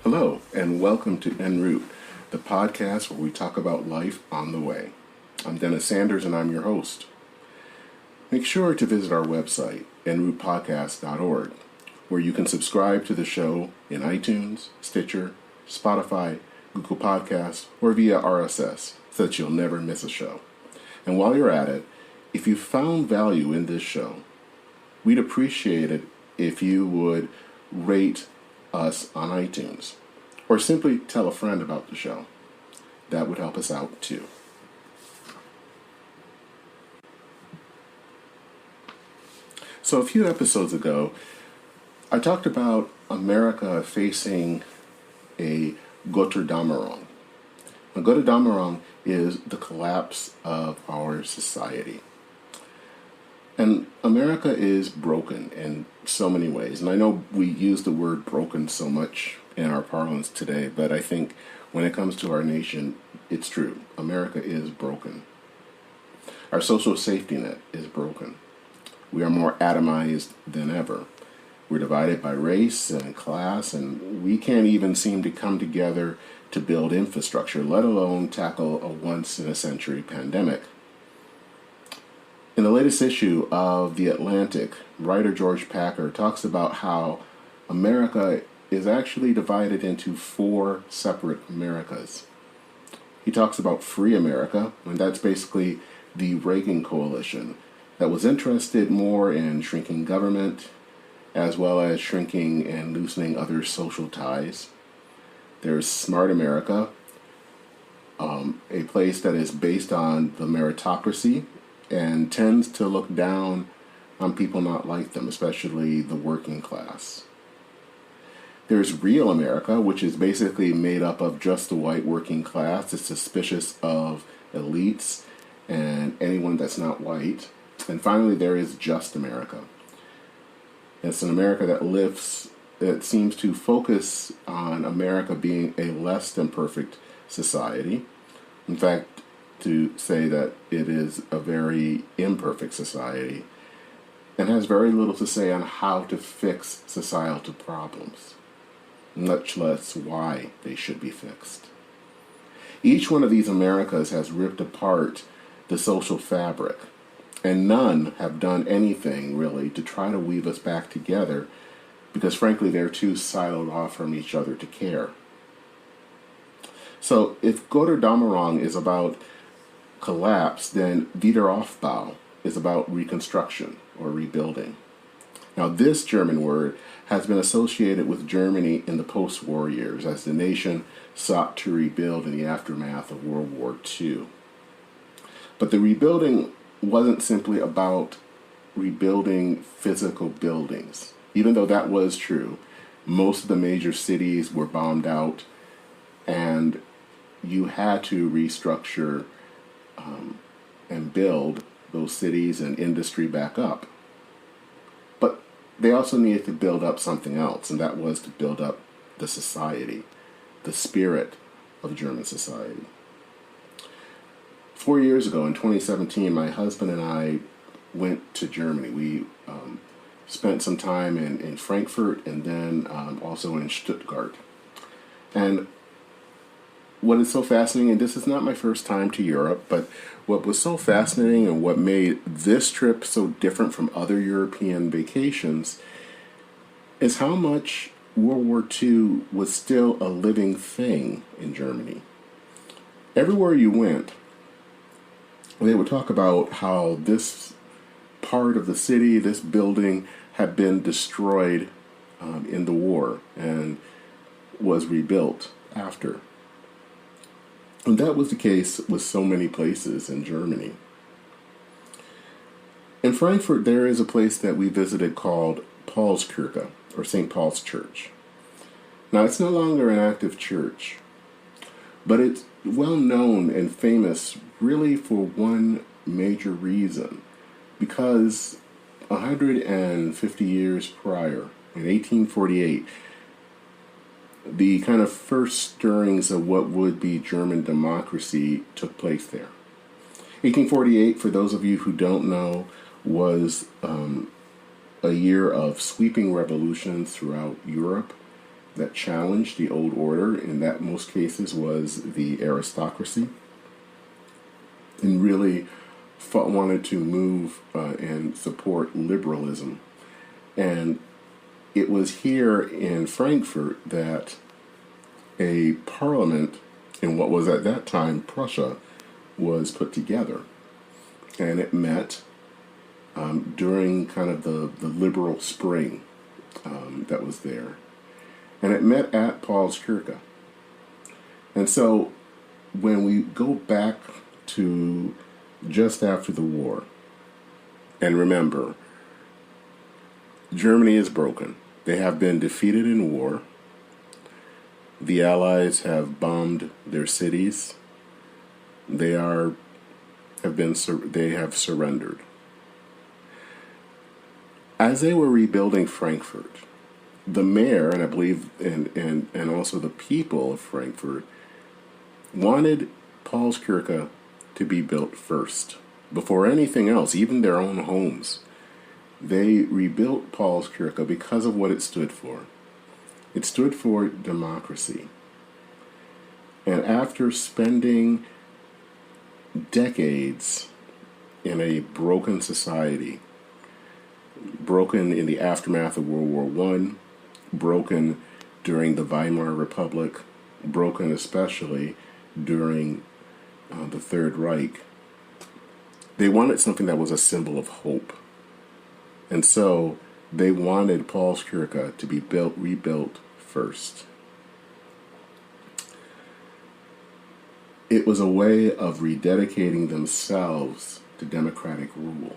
Hello, and welcome to En Route, the podcast where we talk about life on the way. I'm Dennis Sanders, and I'm your host. Make sure to visit our website, enroutepodcast.org, where you can subscribe to the show in iTunes, Stitcher, Spotify, Google Podcasts, or via RSS, so that you'll never miss a show. And while you're at it, if you found value in this show, we'd appreciate it if you would rate us on iTunes, or simply tell a friend about the show. That would help us out too. So a few episodes ago, I talked about America facing a Götterdämmerung. A Götterdämmerung is the collapse of our society. And America is broken in so many ways. And I know we use the word broken so much in our parlance today, but I think when it comes to our nation, it's true. America is broken. Our social safety net is broken. We are more atomized than ever. We're divided by race and class, and we can't even seem to come together to build infrastructure, let alone tackle a once-in-a-century pandemic. In the latest issue of The Atlantic, writer George Packer talks about how America is actually divided into 4 separate Americas. He talks about Free America, and that's basically the Reagan coalition that was interested more in shrinking government as well as shrinking and loosening other social ties. There's Smart America, a place that is based on the meritocracy and tends to look down on people not like them, especially the working class. There's Real America, which is basically made up of just the white working class. It's suspicious of elites and anyone that's not white. And finally, there is Just America. It's an America that seems to focus on America being a less than perfect society. In fact, to say that it is a very imperfect society and has very little to say on how to fix societal problems, much less why they should be fixed. Each one of these Americas has ripped apart the social fabric, and none have done anything really to try to weave us back together because frankly they're too siloed off from each other to care. So if Götterdämmerung is about collapse, then Wiederaufbau is about reconstruction or rebuilding. Now, this German word has been associated with Germany in the post-war years as the nation sought to rebuild in the aftermath of World War II. But the rebuilding wasn't simply about rebuilding physical buildings. Even though that was true, most of the major cities were bombed out and you had to restructure and build those cities and industry back up. But they also needed to build up something else, and that was to build up the society, the spirit of German society. 4 years ago, in 2017, my husband and I went to Germany. We spent some time in Frankfurt and then also in Stuttgart. And what is so fascinating, and this is not my first time to Europe, but what was so fascinating and what made this trip so different from other European vacations is how much World War II was still a living thing in Germany. Everywhere you went, they would talk about how this part of the city, this building, had been destroyed in the war and was rebuilt after. And that was the case with so many places in Germany. In Frankfurt, there is a place that we visited called Paulskirche, or St. Paul's Church. Now, it's no longer an active church, but it's well known and famous really for one major reason. Because 150 years prior, in 1848, the kind of first stirrings of what would be German democracy took place there. 1848, for those of you who don't know, was a year of sweeping revolutions throughout Europe that challenged the old order, and that in most cases was the aristocracy, and really wanted to move and support liberalism. And it was here in Frankfurt that a parliament in what was at that time Prussia was put together. And it met during kind of the liberal spring that was there. And it met at Paulskirche. And so when we go back to just after the war, and remember, Germany is broken. They have been defeated in war. The Allies have bombed their cities. They have surrendered. As they were rebuilding Frankfurt, the mayor, and I believe, and also the people of Frankfurt, wanted Paulskirche to be built first, before anything else, even their own homes. They rebuilt Paulskirche because of what it stood for. It stood for democracy. And after spending decades in a broken society, broken in the aftermath of World War I, broken during the Weimar Republic, broken especially during the Third Reich, they wanted something that was a symbol of hope. And so they wanted Paulskirche to be rebuilt first. It was a way of rededicating themselves to democratic rule.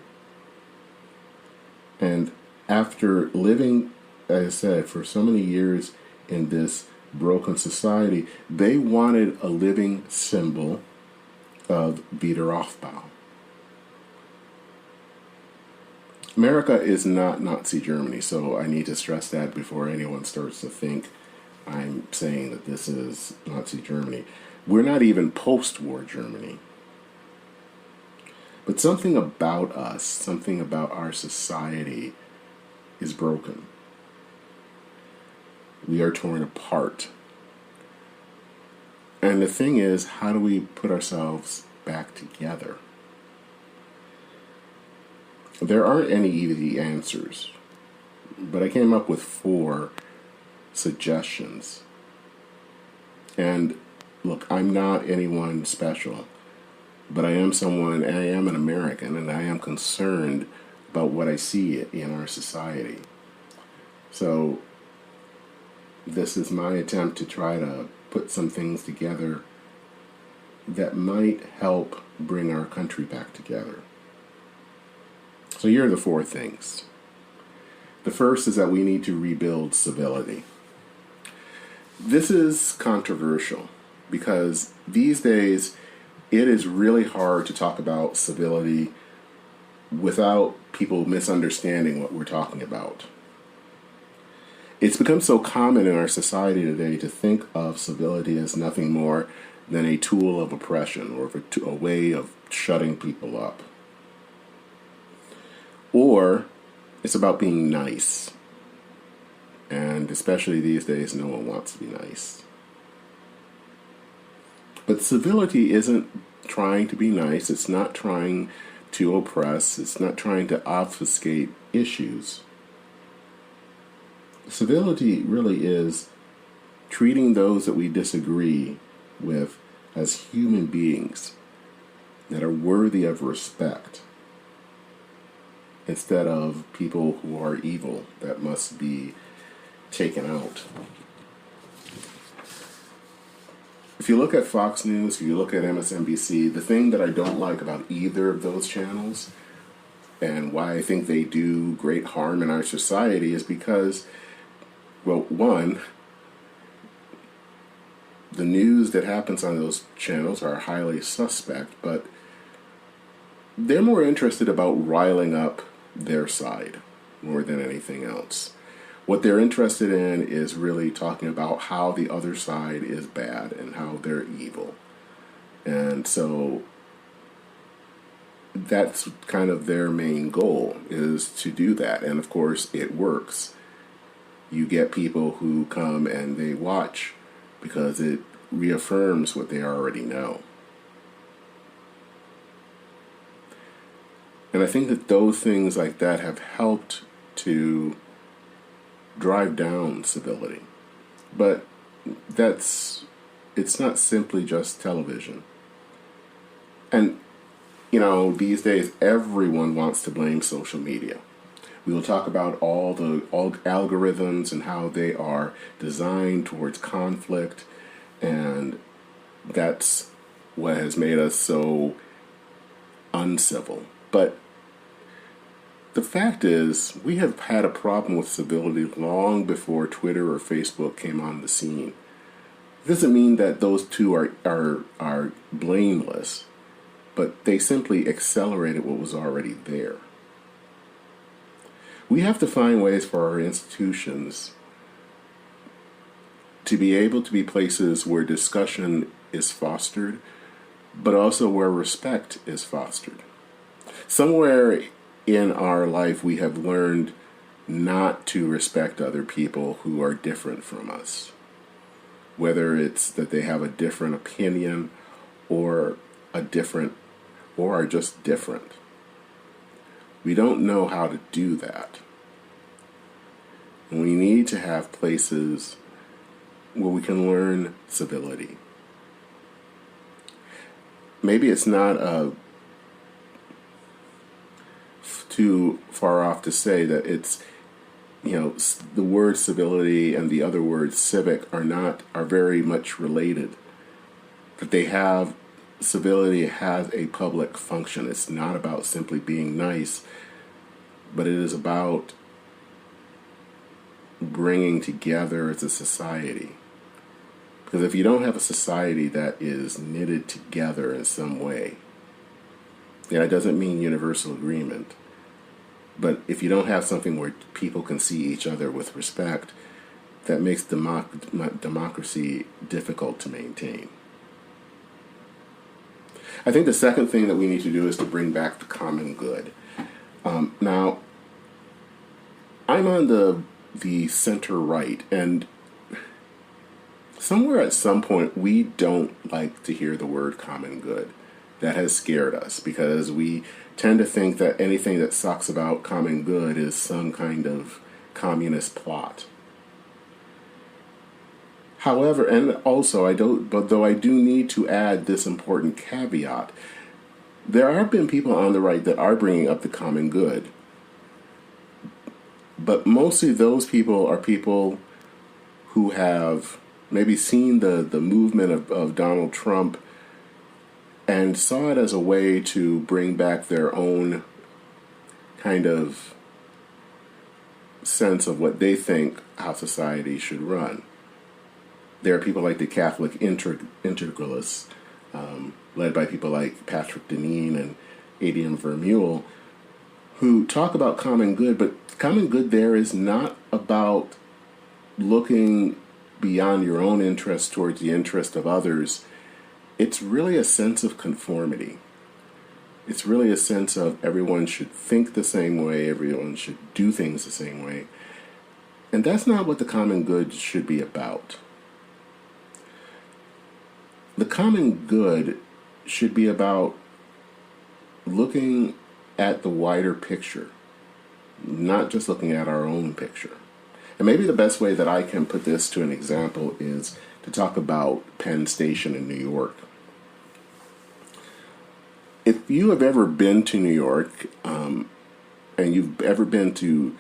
And after living, as I said, for so many years in this broken society, they wanted a living symbol of Wiederaufbau. America is not Nazi Germany, so I need to stress that before anyone starts to think I'm saying that this is Nazi Germany. We're not even post-war Germany. But something about us, something about our society is broken. We are torn apart. And the thing is, how do we put ourselves back together? There aren't any easy answers, but I came up with 4 suggestions. And look, I'm not anyone special, but I am an American, and I am concerned about what I see in our society. So this is my attempt to try to put some things together that might help bring our country back together. So here are the 4 things. The first is that we need to rebuild civility. This is controversial because these days it is really hard to talk about civility without people misunderstanding what we're talking about. It's become so common in our society today to think of civility as nothing more than a tool of oppression or a way of shutting people up. Or it's about being nice. And especially these days, no one wants to be nice. But civility isn't trying to be nice. It's not trying to oppress. It's not trying to obfuscate issues. Civility really is treating those that we disagree with as human beings that are worthy of respect, instead of people who are evil that must be taken out. If you look at Fox News, if you look at MSNBC, the thing that I don't like about either of those channels, and why I think they do great harm in our society, is because, well, one, the news that happens on those channels are highly suspect, but they're more interested about riling up their side more than anything else. What they're interested in is really talking about how the other side is bad and how they're evil. And so that's kind of their main goal, is to do that. And of course it works. You get people who come and they watch because it reaffirms what they already know. And I think that those things like that have helped to drive down civility. But it's not simply just television. And, these days everyone wants to blame social media. We will talk about all algorithms and how they are designed towards conflict, and that's what has made us so uncivil. But the fact is, we have had a problem with civility long before Twitter or Facebook came on the scene. It doesn't mean that those two are blameless, but they simply accelerated what was already there. We have to find ways for our institutions to be able to be places where discussion is fostered, but also where respect is fostered. Somewhere in our life we have learned not to respect other people who are different from us, whether it's that they have a different opinion or are just different. We don't know how to do that. And we need to have places where we can learn civility. Maybe it's not too far off to say that it's, the word civility and the other word civic are very much related. That civility has a public function. It's not about simply being nice, but it is about bringing together as a society. Because if you don't have a society that is knitted together in some way, it doesn't mean universal agreement. But if you don't have something where people can see each other with respect, that makes democracy difficult to maintain. I think the second thing that we need to do is to bring back the common good. Now, I'm on the center right, and somewhere at some point we don't like to hear the word common good. That has scared us because we tend to think that anything that talks about common good is some kind of communist plot. However, and also though I do need to add this important caveat, there have been people on the right that are bringing up the common good. But mostly those people are people who have maybe seen the movement of Donald Trump and saw it as a way to bring back their own kind of sense of what they think how society should run. There are people like the Catholic integralists, led by people like Patrick Deneen and Adrian Vermeule, who talk about common good, but common good there is not about looking beyond your own interest towards the interest of others. It's really a sense of conformity. It's really a sense of everyone should think the same way, everyone should do things the same way. And that's not what the common good should be about. The common good should be about looking at the wider picture, not just looking at our own picture. And maybe the best way that I can put this to an example is to talk about Penn Station in New York. If you have ever been to New York, and you've ever been through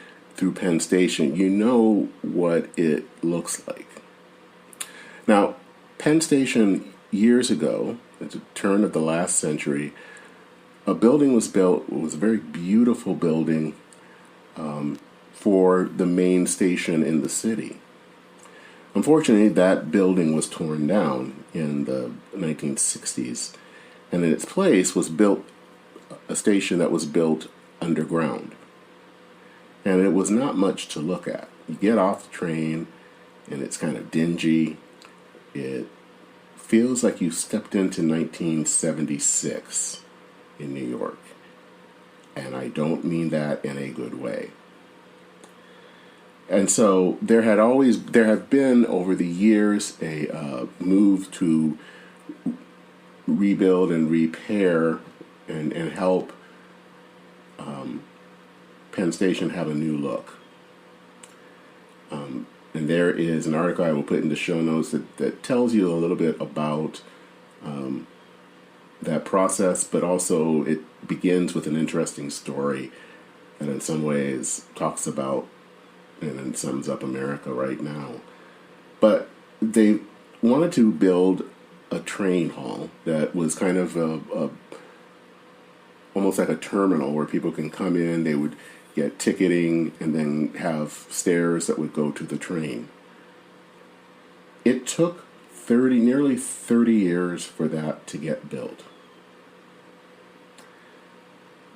Penn Station, you know what it looks like. Now, Penn Station, years ago, at the turn of the last century, a building was built. It was a very beautiful building for the main station in the city. Unfortunately, that building was torn down in the 1960s, and in its place was built a station that was built underground. And it was not much to look at. You get off the train, and it's kind of dingy. It feels like you stepped into 1976 in New York. And I don't mean that in a good way. And so there have been over the years a move to rebuild and repair and help Penn Station have a new look. And there is an article I will put in the show notes that tells you a little bit about that process, but also it begins with an interesting story and in some ways talks about and then sums up America right now. But they wanted to build a train hall that was kind of almost like a terminal where people can come in, they would get ticketing, and then have stairs that would go to the train. It took nearly 30 years for that to get built.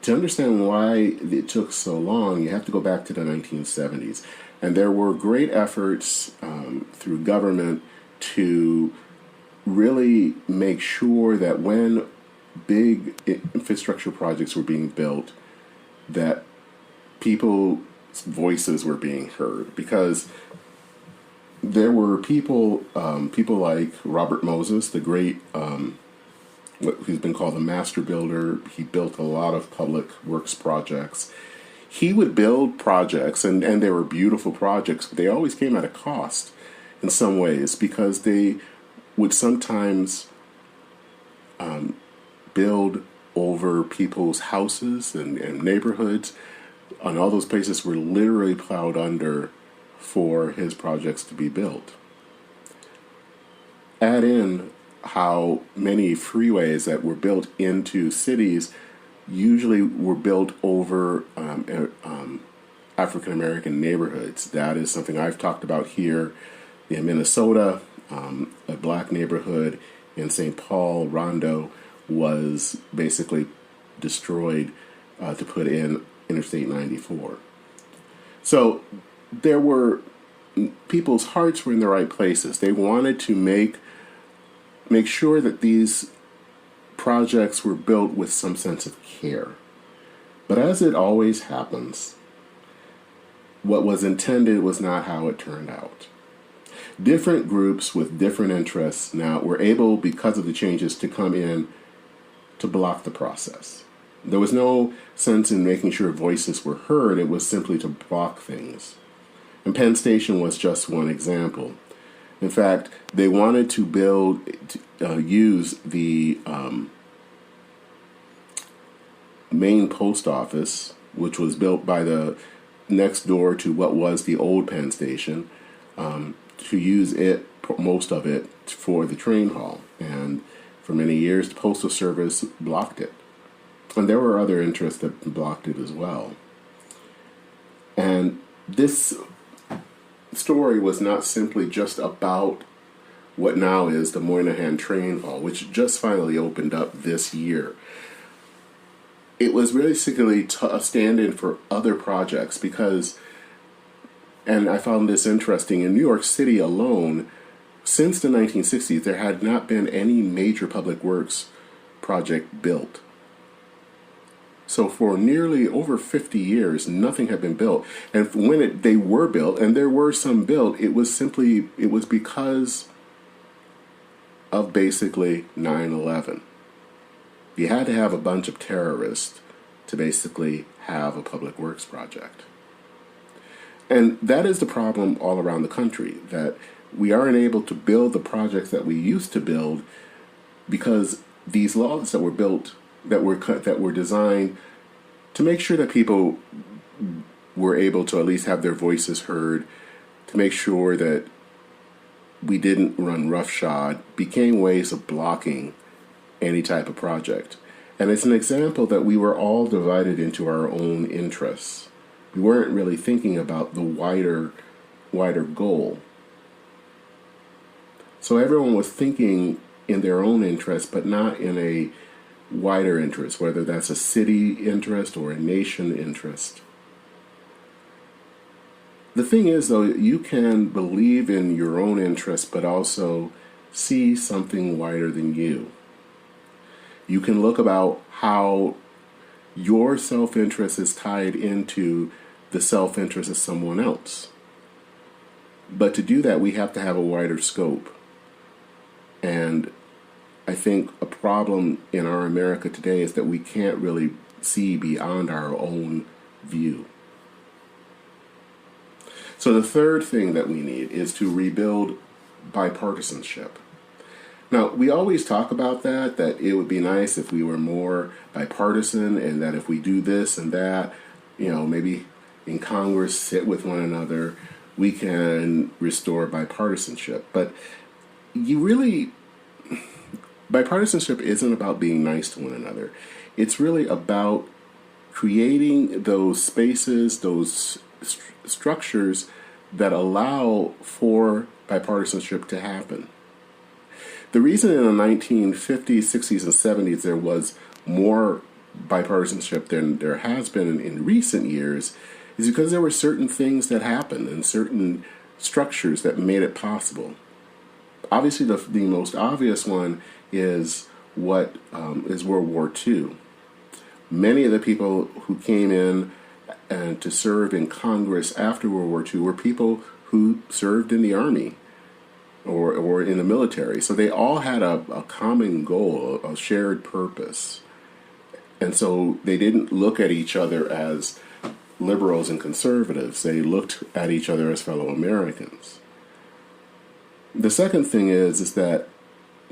To understand why it took so long, you have to go back to the 1970s. And there were great efforts through government to really make sure that when big infrastructure projects were being built, that people's voices were being heard. Because there were people like Robert Moses, the great who's been called the master builder. He built a lot of public works projects. He would build projects, and they were beautiful projects, but they always came at a cost in some ways, because they would sometimes build over people's houses and neighborhoods, and all those places were literally plowed under for his projects to be built. Add in how many freeways that were built into cities usually were built over African American neighborhoods. That is something I've talked about here in Minnesota. A black neighborhood in St. Paul, Rondo, was basically destroyed to put in Interstate 94. So there were, people's hearts were in the right places. They wanted to make sure that these projects were built with some sense of care. But as it always happens, what was intended was not how it turned out. Different groups with different interests now were able, because of the changes, to come in to block the process. There was no sense in making sure voices were heard. It was simply to block things. And Penn Station was just one example. In fact, they wanted to use the main post office, which was built by the next door to what was the old Penn Station, to use it, most of it, for the train hall. And for many years, the Postal Service blocked it. And there were other interests that blocked it as well. And this story was not simply just about what now is the Moynihan Train Hall, which just finally opened up this year. It was really basically a stand-in for other projects because, and I found this interesting, in New York City alone, since the 1960s, there had not been any major public works project built. So for nearly over 50 years, nothing had been built. And when they were built, and there were some built, it was because of basically 9/11. You had to have a bunch of terrorists to basically have a public works project. And that is the problem all around the country, that we aren't able to build the projects that we used to build because these laws that were built, that were designed to make sure that people were able to at least have their voices heard, to make sure that we didn't run roughshod, became ways of blocking any type of project. And it's an example that we were all divided into our own interests. We weren't really thinking about the wider goal. So everyone was thinking in their own interest, but not in a wider interest, whether that's a city interest or a nation interest. The thing is, though, you can believe in your own interest, but also see something wider than you. You can look about how your self-interest is tied into the self-interest of someone else. But to do that, we have to have a wider scope. And I think a problem in our America today is that we can't really see beyond our own view. So the third thing that we need is to rebuild bipartisanship. Now, we always talk about that it would be nice if we were more bipartisan, and that if we do this and that, maybe in Congress sit with one another, we can restore bipartisanship. But bipartisanship isn't about being nice to one another. It's really about creating those spaces, those structures that allow for bipartisanship to happen. The reason in the 1950s, 60s, and 70s there was more bipartisanship than there has been in recent years is because there were certain things that happened and certain structures that made it possible. Obviously, the most obvious one is is World War II. Many of the people who came in and to serve in Congress after World War II were people who served in the Army or in the military. So they all had a common goal, a shared purpose. And so they didn't look at each other as liberals and conservatives. They looked at each other as fellow Americans. The second thing is that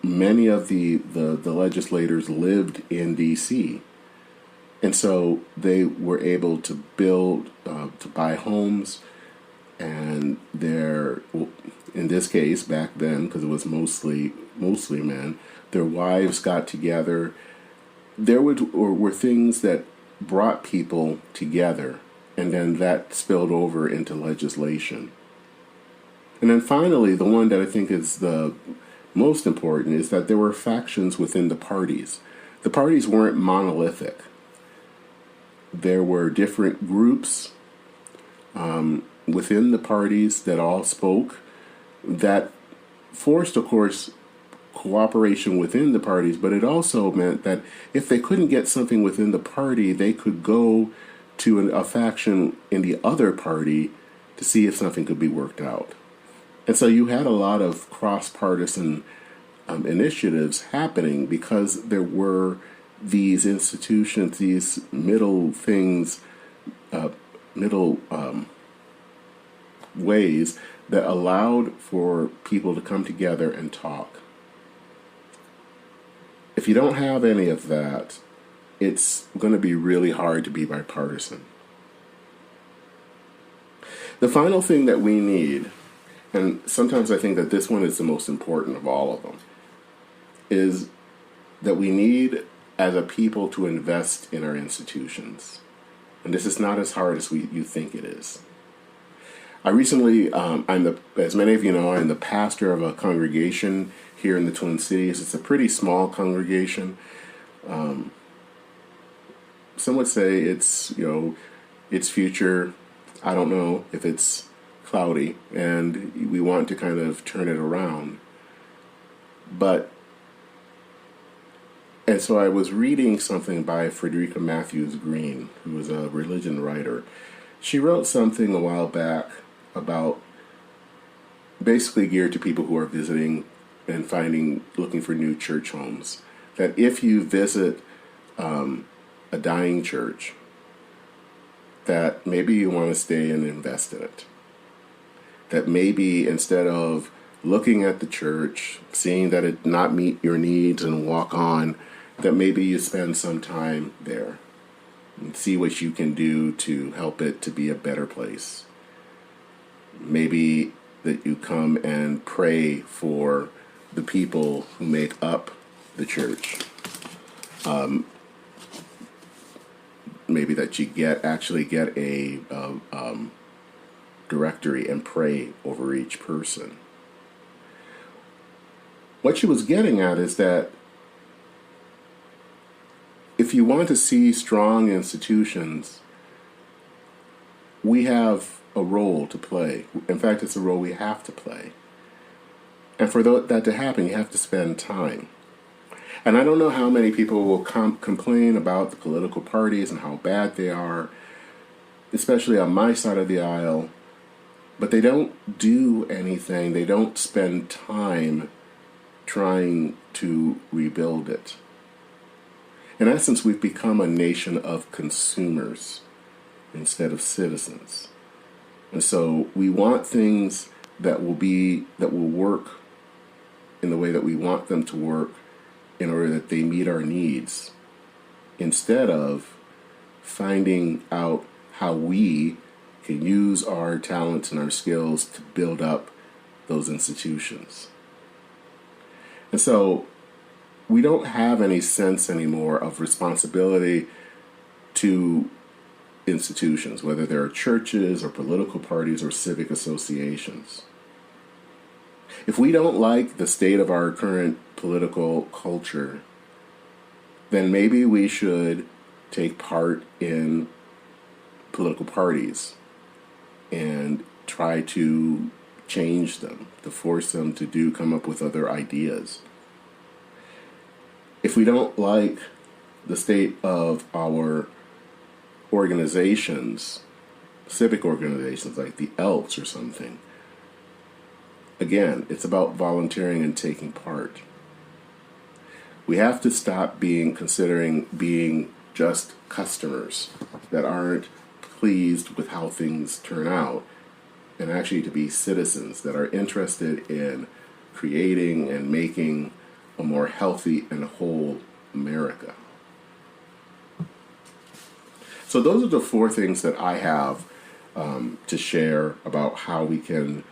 many of the legislators lived in D.C., and so they were able to build, to buy homes, and in this case, back then, because it was mostly men, their wives got together. There were things that brought people together, and then that spilled over into legislation. And then finally, the one that I think is the most important is that there were factions within the parties. The parties weren't monolithic. There were different groups within the parties that all spoke, that forced, of course, cooperation within the parties, but it also meant that if they couldn't get something within the party, they could go to a faction in the other party to see if something could be worked out. And so you had a lot of cross-partisan initiatives happening because there were these institutions, these middle ways that allowed for people to come together and talk. If you don't have any of that, it's going to be really hard to be bipartisan. The final thing that we need, and sometimes I think that this one is the most important of all of them, is that we need as a people to invest in our institutions. And this is not as hard as you think it is. I recently, as many of you know, I'm the pastor of a congregation here in the Twin Cities. It's a pretty small congregation. Some would say it's future. I don't know if it's cloudy, and we want to kind of turn it around. And so I was reading something by Frederica Matthews Green, who was a religion writer. She wrote something a while back about basically geared to people who are visiting and looking for new church homes. That if you visit a dying church, that maybe you want to stay and invest in it. That maybe instead of looking at the church, seeing that it not meet your needs and walk on, that maybe you spend some time there and see what you can do to help it to be a better place. Maybe that you come and pray for the people who make up the church. Maybe that you actually get a directory and pray over each person. What she was getting at is that if you want to see strong institutions, we have a role to play. In fact, it's a role we have to play. And for that to happen, you have to spend time. And I don't know how many people will complain about the political parties and how bad they are, especially on my side of the aisle. but they don't do anything. They don't spend time trying to rebuild it. In essence, we've become a nation of consumers instead of citizens. And so we want things that will work in the way that we want them to work in order that they meet our needs, instead of finding out how we can use our talents and our skills to build up those institutions. And so we don't have any sense anymore of responsibility to institutions, whether they're churches or political parties or civic associations. If we don't like the state of our current political culture, then maybe we should take part in political parties and try to change them, to force them to come up with other ideas. If we don't like the state of our organizations, civic organizations like the Elks or something, again, it's about volunteering and taking part. We have to stop considering being just customers that aren't pleased with how things turn out, and actually to be citizens that are interested in creating and making a more healthy and whole America. So those are the four things that I have to share about how we can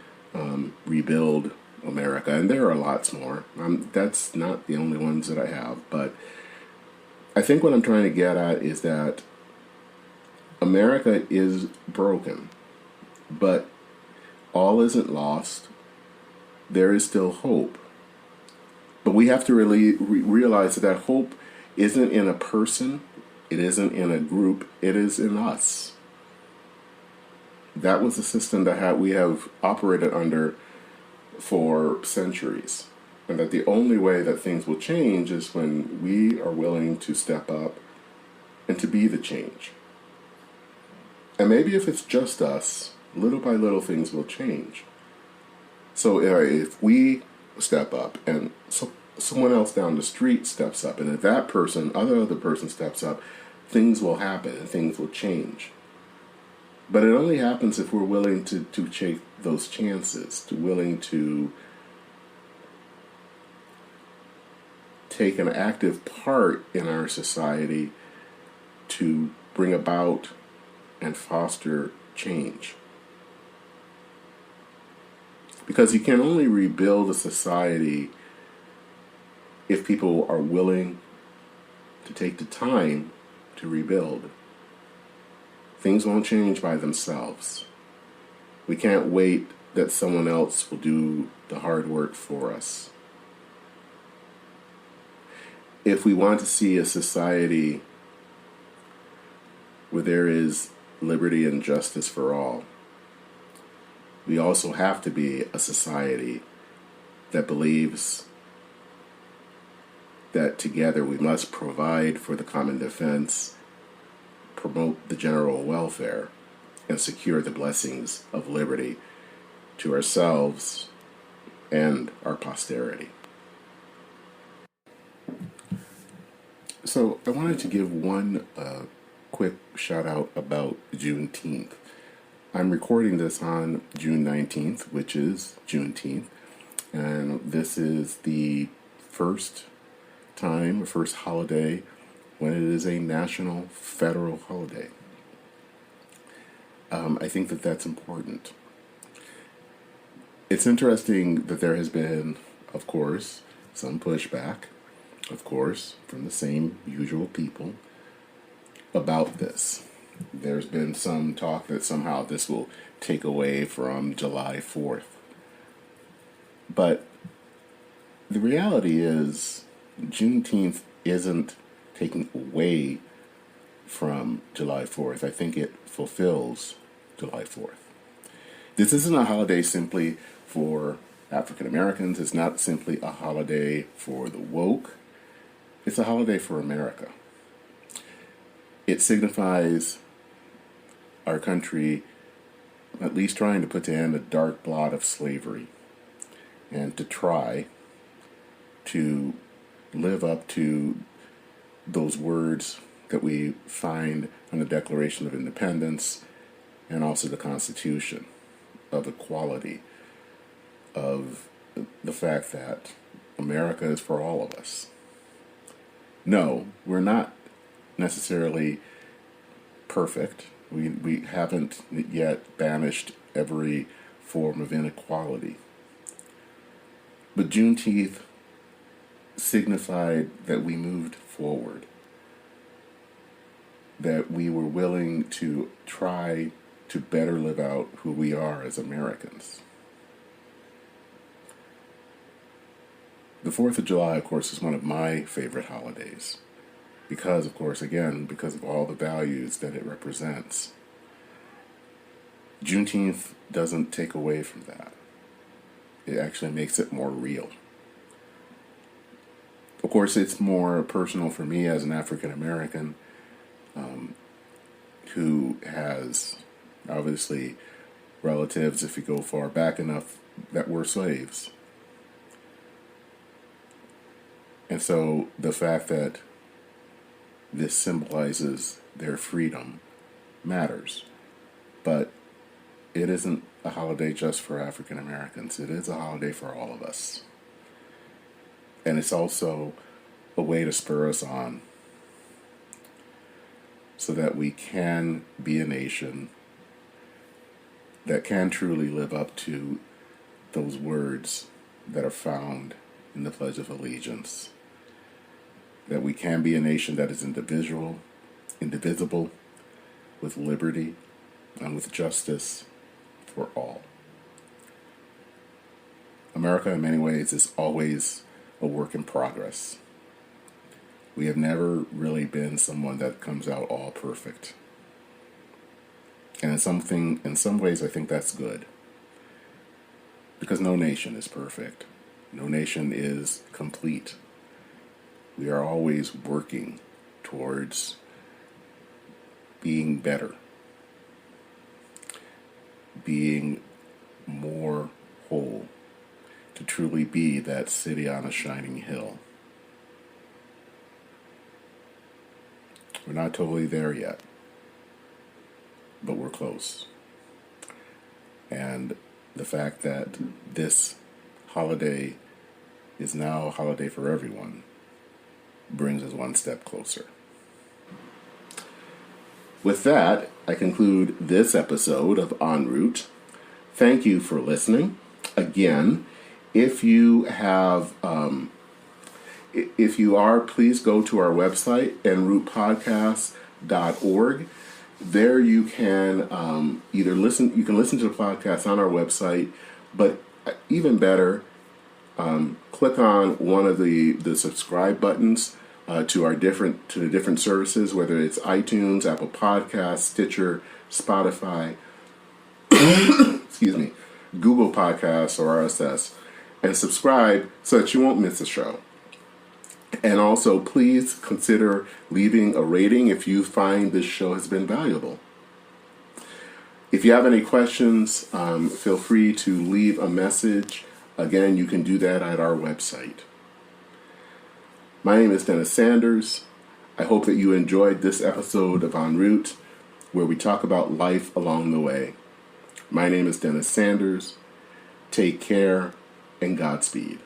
rebuild America. And there are lots more. That's not the only ones that I have. But I think what I'm trying to get at is that America is broken, but all isn't lost. There is still hope. But we have to really realize that hope isn't in a person, it isn't in a group, it is in us. That was the system that we have operated under for centuries. And that the only way that things will change is when we are willing to step up and to be the change. And maybe if it's just us, little by little things will change. So if we step up and someone else down the street steps up, and if that other person steps up, things will happen and things will change. But it only happens if we're willing to take those chances, willing to take an active part in our society to bring about and foster change. Because you can only rebuild a society if people are willing to take the time to rebuild. Things won't change by themselves. We can't wait that someone else will do the hard work for us. If we want to see a society where there is liberty and justice for all, we also have to be a society that believes that together we must provide for the common defense, promote the general welfare, and secure the blessings of liberty to ourselves and our posterity. So I wanted to give one quick shout out about Juneteenth. I'm recording this on June 19th, which is Juneteenth, and this is the first holiday when it is a national federal holiday. I think that that's important. It's interesting that there has been, of course, some pushback, of course, from the same usual people about this. There's been some talk that somehow this will take away from July 4th. But the reality is, Juneteenth isn't taking away from July 4th. I think it fulfills July 4th. This isn't a holiday simply for African Americans. It's not simply a holiday for the woke. It's a holiday for America. It signifies our country at least trying to put to end a dark blot of slavery and to try to live up to those words that we find in the Declaration of Independence and also the Constitution, of equality, of the fact that America is for all of us. No, we're not necessarily perfect. We haven't yet banished every form of inequality. But Juneteenth signified that we moved forward, that we were willing to try to better live out who we are as Americans. The 4th of July, of course, is one of my favorite holidays because, of course, again, because of all the values that it represents. Juneteenth doesn't take away from that. It actually makes it more real. Of course, it's more personal for me as an African American who has obviously relatives, if you go far back enough, that were slaves. And so the fact that this symbolizes their freedom matters. But it isn't a holiday just for African Americans. It is a holiday for all of us. And it's also a way to spur us on so that we can be a nation that can truly live up to those words that are found in the Pledge of Allegiance. That we can be a nation that is indivisible, with liberty, and with justice for all. America, in many ways, is always a work in progress. We have never really been someone that comes out all perfect. And in some ways, I think that's good. Because no nation is perfect. No nation is complete. We are always working towards being better, being more whole, to truly be that city on a shining hill. We're not totally there yet, but we're close. And the fact that this holiday is now a holiday for everyone brings us one step closer. With that, I conclude this episode of En Route. Thank you for listening. Again, if you are, please go to our website, enroutepodcast.org. There you can either listen to the podcast on our website, but even better, click on one of the subscribe buttons to the different services, whether it's iTunes, Apple Podcasts, Stitcher, Spotify, excuse me, Google Podcasts or RSS, and subscribe so that you won't miss a show. And also, please consider leaving a rating if you find this show has been valuable. If you have any questions, feel free to leave a message. Again, you can do that at our website. My name is Dennis Sanders. I hope that you enjoyed this episode of En Route, where we talk about life along the way. My name is Dennis Sanders. Take care and Godspeed.